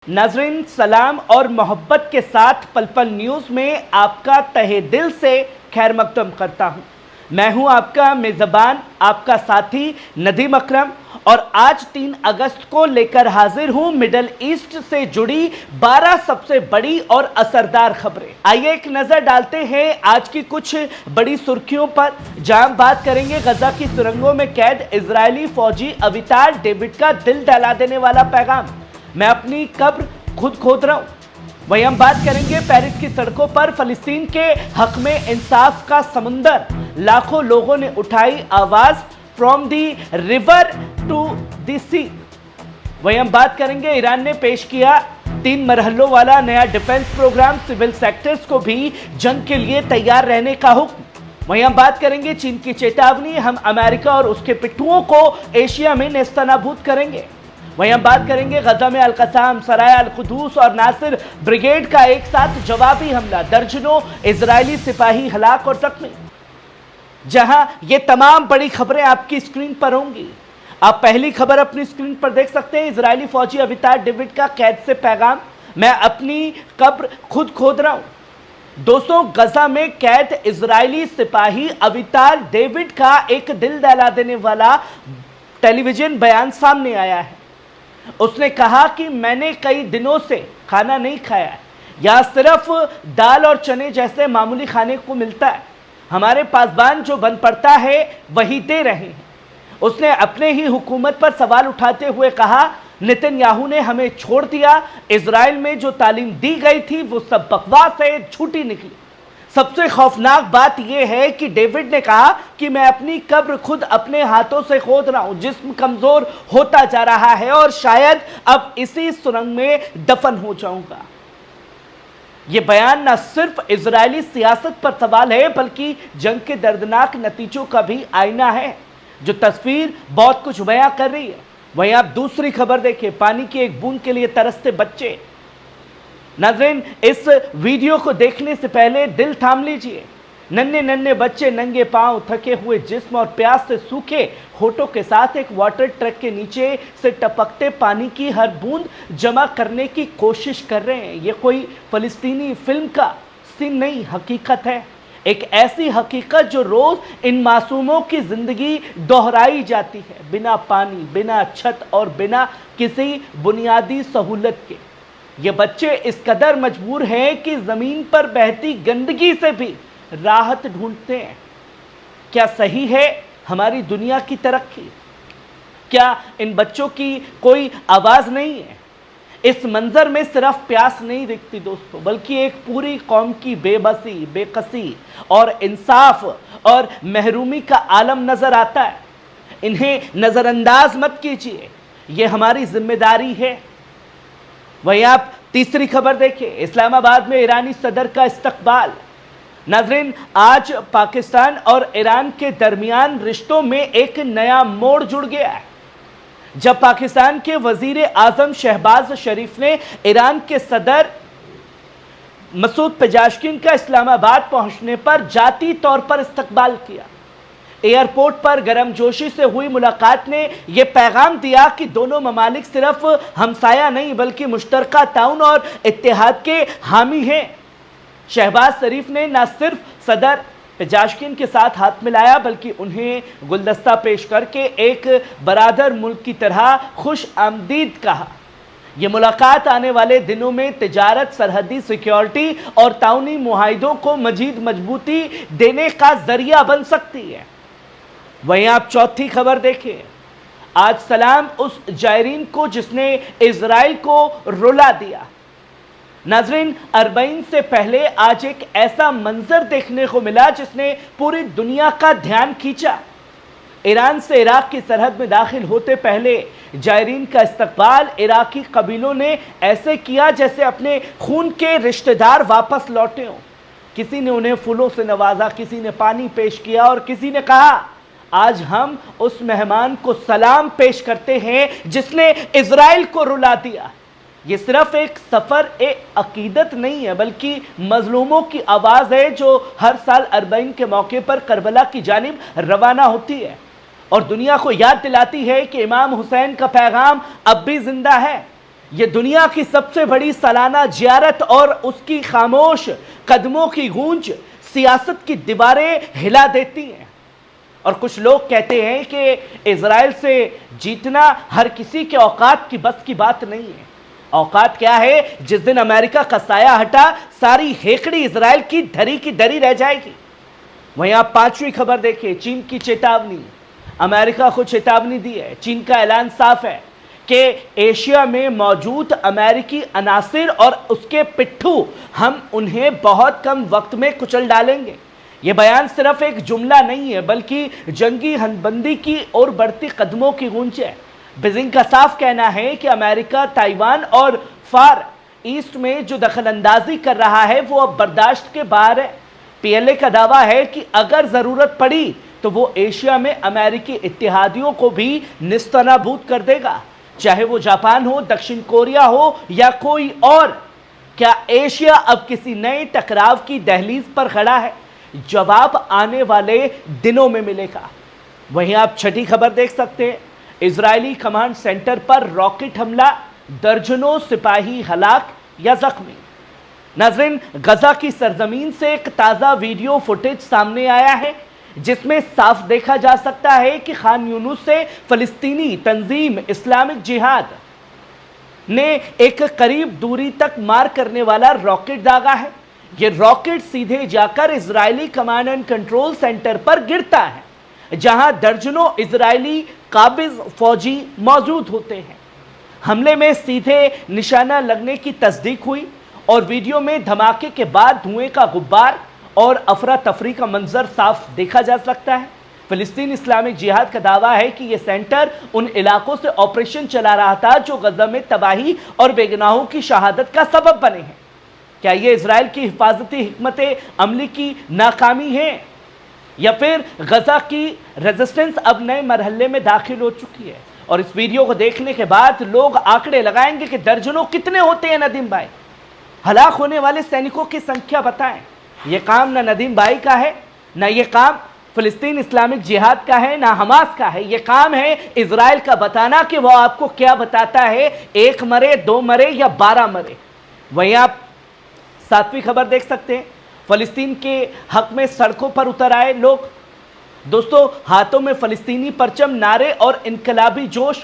नाजरीन सलाम और मोहब्बत के साथ पल पल न्यूज़ में आपका तहे दिल से खैर मकदम करता हूं। मैं हूं आपका मेज़बान, आपका साथी नदीम अकरम, और आज 3 अगस्त को लेकर हाजिर हूं मिडल ईस्ट से जुड़ी 12 सबसे बड़ी और असरदार खबरें। आइए एक नज़र डालते हैं आज की कुछ बड़ी सुर्खियों पर, जहां बात करेंगे गजा की सुरंगों में कैद इजरायली फौजी अवितार डेविड का दिल दहला देने वाला पैगाम, मैं अपनी कब्र खुद खोद रहा हूं। वहीं हम बात करेंगे पेरिस की सड़कों पर फलस्तीन के हक में इंसाफ का समुंदर, लाखों लोगों ने उठाई आवाज, from the river to the sea. वहीं हम बात करेंगे ईरान ने पेश किया 3 मरहलों वाला नया डिफेंस प्रोग्राम, सिविल सेक्टर्स को भी जंग के लिए तैयार रहने का हुक्म। वहीं हम बात करेंगे चीन की चेतावनी, हम अमेरिका और उसके पिट्ठुओं को एशिया में नेस्तनाबूद करेंगे। वहीं हम बात करेंगे गजा में अल-कसाम, सराय अल-कुदूस और नासिर ब्रिगेड का एक साथ जवाबी हमला, दर्जनों इजरायली सिपाही हलाक और जख्मी। जहां ये तमाम बड़ी खबरें आपकी स्क्रीन पर होंगी। आप पहली खबर अपनी स्क्रीन पर देख सकते हैं, इजरायली फौजी अवितार डेविड का कैद से पैगाम, मैं अपनी कब्र खुद खोद रहा हूं। दोस्तों, गजा में कैद इजरायली सिपाही अवितार डेविड का एक दिल दहला देने वाला टेलीविजन बयान सामने आया है। उसने कहा कि मैंने कई दिनों से खाना नहीं खाया है, यहाँ सिर्फ दाल और चने जैसे मामूली खाने को मिलता है, हमारे पासबान जो बन पड़ता है वही दे रहे हैं। उसने अपने ही हुकूमत पर सवाल उठाते हुए कहा, नेतन्याहू ने हमें छोड़ दिया, इजराइल में जो तालीम दी गई थी वो सब बकवास है, झूठी निकली। सबसे खौफनाक बात यह है कि डेविड ने कहा कि मैं अपनी कब्र खुद अपने हाथों से खोद रहा हूं, जिस्म कमजोर होता जा रहा है और शायद अब इसी सुरंग में दफन हो जाऊंगा। यह बयान न सिर्फ इजरायली सियासत पर सवाल है, बल्कि जंग के दर्दनाक नतीजों का भी आईना है, जो तस्वीर बहुत कुछ बयां कर रही है। वहीं आप दूसरी खबर देखिए, पानी की एक बूंद के लिए तरसते बच्चे। नाज़रीन, इस वीडियो को देखने से पहले दिल थाम लीजिए। नन्हे नन्हे बच्चे नंगे पांव, थके हुए जिस्म और प्यास से सूखे होठों के साथ एक वाटर ट्रक के नीचे से टपकते पानी की हर बूंद जमा करने की कोशिश कर रहे हैं। ये कोई फलस्तीनी फिल्म का सीन नहीं, हकीकत है। एक ऐसी हकीकत जो रोज इन मासूमों की जिंदगी दोहराई जाती है, बिना पानी, बिना छत और बिना किसी बुनियादी सहूलत के। ये बच्चे इस कदर मजबूर हैं कि जमीन पर बहती गंदगी से भी राहत ढूंढते हैं। क्या सही है हमारी दुनिया की तरक्की? क्या इन बच्चों की कोई आवाज नहीं है? इस मंजर में सिर्फ प्यास नहीं दिखती दोस्तों, बल्कि एक पूरी कौम की बेबसी, बेकसी और इंसाफ और महरूमी का आलम नजर आता है। इन्हें नजरअंदाज मत कीजिए, ये हमारी जिम्मेदारी है। वहीं आप तीसरी खबर देखिए, इस्लामाबाद में ईरानी सदर का इस्तकबाल। नाज़रीन, आज पाकिस्तान और ईरान के दरमियान रिश्तों में एक नया मोड़ जुड़ गया है, जब पाकिस्तान के वजीर आजम शहबाज शरीफ ने ईरान के सदर मसूद पेजाशकिन का इस्लामाबाद पहुंचने पर जाती तौर पर इस्तकबाल किया। एयरपोर्ट पर गर्मजोशी से हुई मुलाकात ने यह पैगाम दिया कि दोनों ममालिक सिर्फ हमसाया नहीं, बल्कि मुश्तरका ताउन और इत्तेहाद के हामी हैं। शहबाज शरीफ ने न सिर्फ सदर पेजाशकिन के साथ हाथ मिलाया, बल्कि उन्हें गुलदस्ता पेश करके एक बरादर मुल्क की तरह खुश आमदीद कहा। यह मुलाकात आने वाले दिनों में तिजारत, सरहदी सिक्योरिटी और ताउनी मुआहिदों को मजीद मजबूती देने का जरिया बन सकती है। वहीं आप चौथी खबर देखिए, आज सलाम उस जायरीन को जिसने इजराइल को रुला दिया। नाजरीन, अरबईन से पहले आज एक ऐसा मंजर देखने को मिला जिसने पूरी दुनिया का ध्यान खींचा। ईरान से इराक की सरहद में दाखिल होते पहले जायरीन का इस्तकबाल इराकी कबीलों ने ऐसे किया जैसे अपने खून के रिश्तेदार वापस लौटे हों। किसी ने उन्हें फूलों से नवाजा, किसी ने पानी पेश किया और किसी ने कहा, आज हम उस मेहमान को सलाम पेश करते हैं जिसने इजराइल को रुला दिया। ये सिर्फ एक सफर ए अकीदत नहीं है, बल्कि मजलूमों की आवाज है जो हर साल अरबईन के मौके पर करबला की जानिब रवाना होती है और दुनिया को याद दिलाती है कि इमाम हुसैन का पैगाम अब भी जिंदा है। یہ دنیا کی سب سے بڑی سالانہ زیارت اور اس کی خاموش قدموں کی گونج سیاست کی دیواریں ہلا دیتی ہیں۔ اور کچھ لوگ کہتے ہیں کہ اسرائیل سے جیتنا ہر کسی کے اوقات کی بس کی بات نہیں ہے۔ اوقات کیا ہے؟ جس دن امریکہ کا سایہ ہٹا ساری ہیکڑی اسرائیل کی دھری کی دھری رہ جائے گی۔ وہیں آپ پانچویں خبر دیکھیں، چین کی چیتاونی۔ امریکہ کو چیتاونی دی ہے، چین کا اعلان صاف ہے کہ ایشیا میں موجود امریکی عناصر اور اس کے پٹھو ہم انہیں بہت کم وقت میں کچل ڈالیں گے۔ یہ بیان صرف ایک جملہ نہیں ہے بلکہ جنگی ہنبندی کی اور بڑھتی قدموں کی گونج ہے۔ بیجنگ کا صاف کہنا ہے کہ امریکہ تائیوان اور فار ایسٹ میں جو دخل اندازی کر رہا ہے وہ اب برداشت کے باہر ہے۔ پی ایل اے کا دعویٰ ہے کہ اگر ضرورت پڑی تو وہ ایشیا میں امریکی اتحادیوں کو بھی نستنابود کر دے گا، چاہے وہ جاپان ہو، دکشن کوریا ہو یا کوئی اور۔ کیا ایشیا اب کسی نئے ٹکراؤ کی دہلیز پر کھڑا ہے؟ جواب آنے والے دنوں میں ملے گا۔ وہیں آپ چھٹی خبر دیکھ سکتے ہیں، اسرائیلی کمانڈ سینٹر پر راکٹ حملہ، درجنوں سپاہی ہلاک یا زخمی۔ ناظرین، غزہ کی سرزمین سے ایک تازہ ویڈیو فوٹیج سامنے آیا ہے جس میں صاف دیکھا جا سکتا ہے کہ خان یونس سے فلسطینی تنظیم اسلامک جہاد نے ایک قریب دوری تک مار کرنے والا راکٹ داغا ہے۔ یہ راکٹ سیدھے جا کر اسرائیلی کمانڈ اینڈ کنٹرول سینٹر پر گرتا ہے جہاں درجنوں اسرائیلی قابض فوجی موجود ہوتے ہیں۔ حملے میں سیدھے نشانہ لگنے کی تصدیق ہوئی اور ویڈیو میں دھماکے کے بعد دھوئیں کا غبار اور افراتفری کا منظر صاف دیکھا جا سکتا ہے۔ فلسطین اسلامک جہاد کا دعویٰ ہے کہ یہ سینٹر ان علاقوں سے آپریشن چلا رہا تھا جو غزہ میں تباہی اور بے گناہوں کی شہادت کا سبب بنے ہیں۔ کیا یہ اسرائیل کی حفاظتی حکمت عملی کی ناکامی ہے یا پھر غزہ کی ریزسٹنس اب نئے مرحلے میں داخل ہو چکی ہے؟ اور اس ویڈیو کو دیکھنے کے بعد لوگ آنکڑے لگائیں گے کہ درجنوں کتنے ہوتے ہیں ندیم بھائی؟ ہلاک ہونے والے سینکوں کی سنکھیا بتائیں۔ یہ کام نہ ندیم بھائی کا ہے، نہ یہ کام فلسطین اسلامک جہاد کا ہے، نہ حماس کا ہے۔ یہ کام ہے اسرائیل کا بتانا کہ وہ آپ کو کیا بتاتا ہے، 1 مرے 2 مرے یا 12 مرے۔ وہیں آپ 7ویں خبر دیکھ سکتے ہیں، فلسطین کے حق میں سڑکوں پر اتر آئے لوگ۔ دوستو، ہاتھوں میں فلسطینی پرچم، نعرے اور انقلابی جوش۔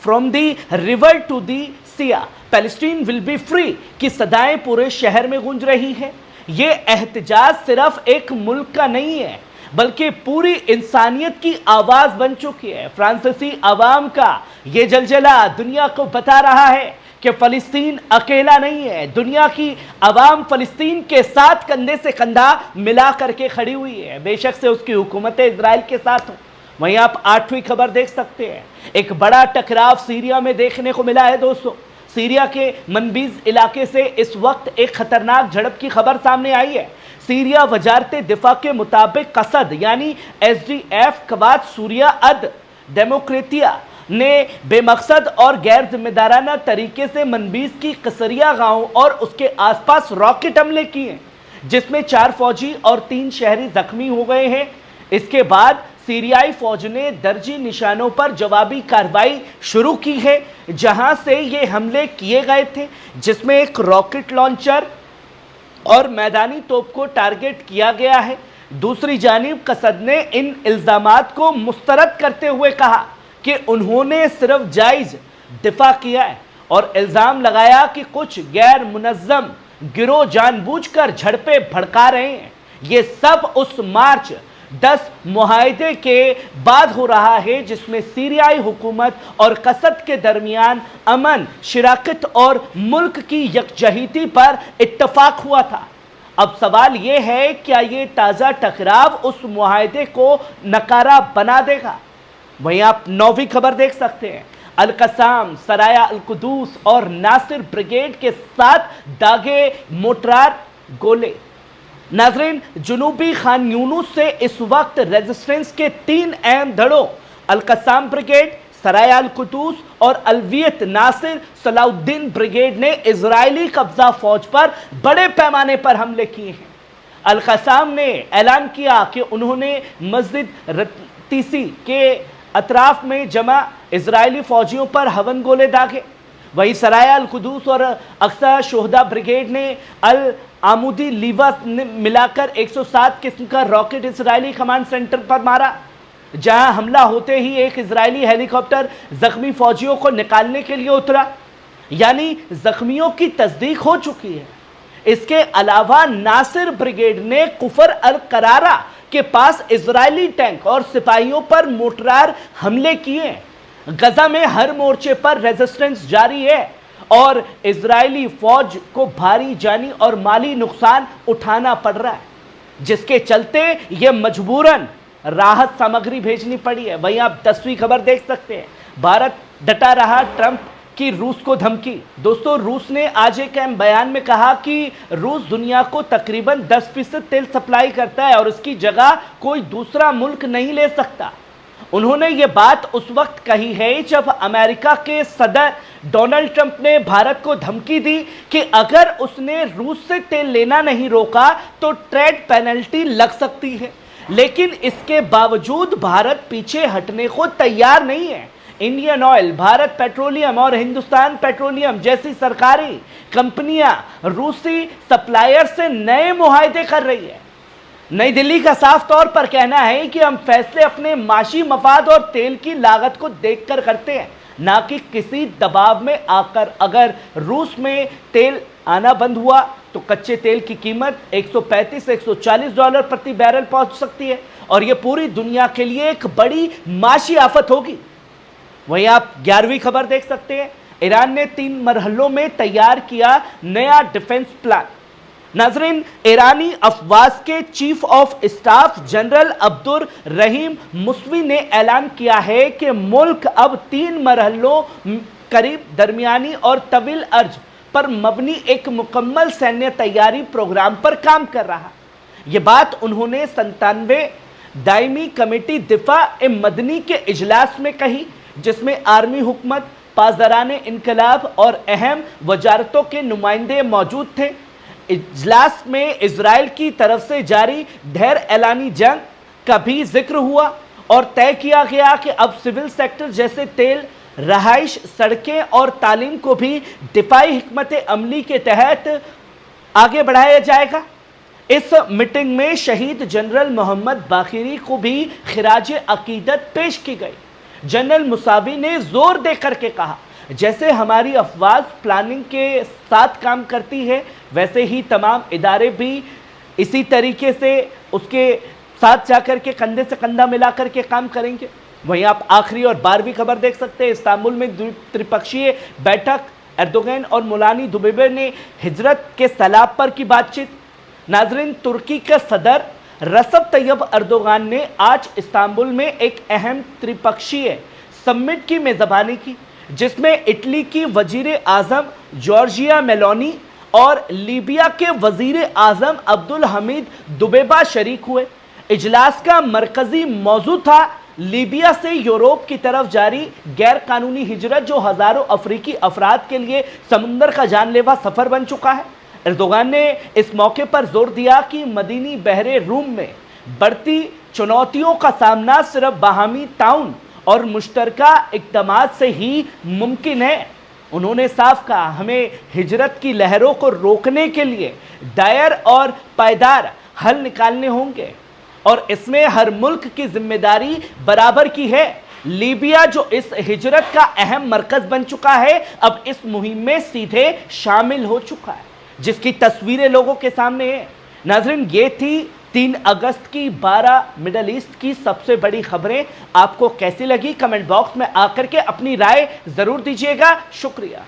From the river to the sea, Palestine will be free کی صدائیں پورے شہر میں گونج رہی ہے۔ یہ احتجاج صرف ایک ملک کا نہیں ہے بلکہ پوری انسانیت کی آواز بن چکی ہے۔ فرانسیسی عوام کا یہ جلجلہ دنیا کو بتا رہا ہے کہ فلسطین اکیلا نہیں ہے۔ دنیا کی عوام فلسطین کے ساتھ کندھے سے کندھا ملا کر کے کھڑی ہوئی ہے، بے شک سے اس کی حکومت اسرائیل کے ساتھ ہو۔ وہیں آپ 8ویں خبر دیکھ سکتے ہیں، ایک بڑا ٹکراؤ سیریا میں دیکھنے کو ملا ہے دوستو۔ سیریا کے منبیز علاقے سے اس وقت ایک خطرناک جھڑپ کی خبر سامنے آئی ہے۔ سیریا وزارت دفاع کے مطابق قصد یعنی SDF قوات سوریہ اد ڈیموکریٹیا نے بے مقصد اور غیر ذمہ دارانہ طریقے سے منبیز کی قصریہ گاؤں اور اس کے آس پاس راکٹ حملے کیے ہیں جس میں 4 فوجی اور 3 شہری زخمی ہو گئے ہیں۔ اس کے بعد سیریائی فوج نے درجی نشانوں پر جوابی کارروائی شروع کی ہے جہاں سے یہ حملے کیے گئے تھے، جس میں ایک راکٹ لانچر اور میدانی توپ کو ٹارگٹ کیا گیا ہے۔ دوسری جانب قصد نے ان الزامات کو مسترد کرتے ہوئے کہا کہ انہوں نے صرف جائز دفاع کیا ہے اور الزام لگایا کہ کچھ غیر منظم گروہ جان بوجھ کر جھڑپیں بھڑکا رہے ہیں۔ یہ سب اس مارچ 10 معاہدے کے بعد ہو رہا ہے جس میں سیریائی حکومت اور قصد کے درمیان امن، شراکت اور ملک کی یکجہتی پر اتفاق ہوا تھا۔ اب سوال یہ ہے کیا یہ تازہ ٹکراؤ اس معاہدے کو نکارا بنا دے گا؟ وہیں آپ 9ویں خبر دیکھ سکتے ہیں، القسام، سرایا القدس اور ناصر بریگیڈ کے ساتھ داغے موٹرار گولے۔ ناظرین، جنوبی خان یونس سے اس وقت ریزسٹنس کے 3 اہم دھڑوں القسام بریگیڈ، سرایا القدس اور الویت ناصر صلاح الدین بریگیڈ نے اسرائیلی قبضہ فوج پر بڑے پیمانے پر حملے کیے ہیں۔ القسام نے اعلان کیا کہ انہوں نے مسجد رتیسی کے اطراف میں جمع اسرائیلی فوجیوں پر ہون گولے داغے۔ वही सराया अल कुदूस और अक्सा शोहदा ब्रिगेड ने अल आमुदी लीवा मिलाकर 107 किस्म का रॉकेट इजरायली कमांड सेंटर पर मारा, जहां हमला होते ही एक इजरायली हेलीकॉप्टर जख्मी फौजियों को निकालने के लिए उतरा। यानी जख्मियों की तस्दीक हो चुकी है। इसके अलावा नासिर ब्रिगेड ने कुफर अल करारा के पास इजरायली टैंक और सिपाहियों पर मोर्टार हमले किए। गजा में हर मोर्चे पर रेजिस्टेंस जारी है और इजरायली फौज को भारी जानी और माली नुकसान उठाना पड़ रहा है, जिसके चलते ये मजबूरन राहत सामग्री भेजनी पड़ी है। वहीं आप 10वीं खबर देख सकते हैं, भारत डटा रहा ट्रंप की रूस को धमकी। दोस्तों, रूस ने आज एक अहम बयान में कहा कि रूस दुनिया को तकरीबन 10% तेल सप्लाई करता है और उसकी जगह कोई दूसरा मुल्क नहीं ले सकता। उन्होंने ये बात उस वक्त कही है जब अमेरिका के सदर डोनाल्ड ट्रंप ने भारत को धमकी दी कि अगर उसने रूस से तेल लेना नहीं रोका तो ट्रेड पेनल्टी लग सकती है। लेकिन इसके बावजूद भारत पीछे हटने को तैयार नहीं है। इंडियन ऑयल, भारत पेट्रोलियम और हिंदुस्तान पेट्रोलियम जैसी सरकारी कंपनियां रूसी सप्लायर से नए मुआहदे कर रही है। नई दिल्ली का साफ तौर पर कहना है कि हम फैसले अपने माशी मफाद और तेल की लागत को देखकर करते हैं, ना कि किसी दबाव में आकर। अगर रूस में तेल आना बंद हुआ तो कच्चे तेल की कीमत 135 से 140 डॉलर प्रति बैरल पहुंच सकती है और यह पूरी दुनिया के लिए एक बड़ी माशी आफत होगी। वहीं आप 11वीं खबर देख सकते हैं, ईरान ने 3 मरहलों में तैयार किया नया डिफेंस प्लान। नाजरीन, ईरानी अफवाज के chief of staff general Abdul Rahim Mousavi ने ऐलान किया है कि मुल्क अब 3 मरहलों करीब दरमियानी और तवील अर्ज पर मबनी एक मुकम्मल सैन्य तैयारी प्रोग्राम पर काम कर रहा। यह बात उन्होंने 97वें दायमी कमेटी दिफा ए मदनी के इजलास में कही, जिसमें आर्मी हुकूमत, पासदारान इनकलाब और अहम वजारतों के नुमाइंदे मौजूद थे। इजलास में इजराइल की तरफ से जारी ढेर एलानी जंग का भी जिक्र हुआ और तय किया गया कि अब सिविल सेक्टर जैसे तेल, रहाइश, सड़कें और तालीम को भी दिफाई हिकमत अमली के तहत आगे बढ़ाया जाएगा। इस मीटिंग में शहीद जनरल मोहम्मद बाकिरी को भी खिराज अकीदत पेश की गई। जनरल मुसावी ने जोर देकर के कहा, जैसे हमारी अफवाज प्लानिंग के साथ काम करती है, वैसे ही तमाम इदारे भी इसी तरीके से उसके साथ जाकर के कंधे से कंधा मिलाकर के काम करेंगे। वहीं आप आखिरी और 12वीं खबर देख सकते हैं, इस्तांबुल में त्रिपक्षीय बैठक, एर्दोगन और मुलानी दुबेबे ने हिजरत के सलाब पर की बातचीत। नाजरीन, तुर्की के सदर रसब तैयब एर्दोगन ने आज इस्तांबुल में एक अहम त्रिपक्षीय समिट की मेज़बानी की, जिसमें इटली की वजीर आज़म जॉर्जिया मेलोनी और लीबिया के वजीर आज़म अब्दुल हमीद दुबेबा शरीक हुए। इजलास का मरकजी मौजू था लीबिया से यूरोप की तरफ जारी गैर कानूनी हिजरत, जो हज़ारों अफ्रीकी अफराद के लिए समुंदर का जानलेवा सफ़र बन चुका है। एर्दोगन ने इस मौके पर जोर दिया कि मदीनी बहरे रूम में बढ़ती चुनौतियों का सामना सिर्फ बाहमी ताउन और मुश्तरका इक़दामात से ही मुमकिन है। उन्होंने साफ कहा, हमें हिजरत की लहरों को रोकने के लिए दायर और पायदार हल निकालने होंगे और इसमें हर मुल्क की जिम्मेदारी बराबर की है। लीबिया जो इस हिजरत का अहम मरकज बन चुका है, अब इस मुहिम में सीधे शामिल हो चुका है, जिसकी तस्वीरें लोगों के सामने है। नाज़रीन, ये थी 3 अगस्त की 12 मिडल ईस्ट की सबसे बड़ी खबरें। आपको कैसी लगी? कमेंट बॉक्स में आकर के अपनी राय ज़रूर दीजिएगा। शुक्रिया।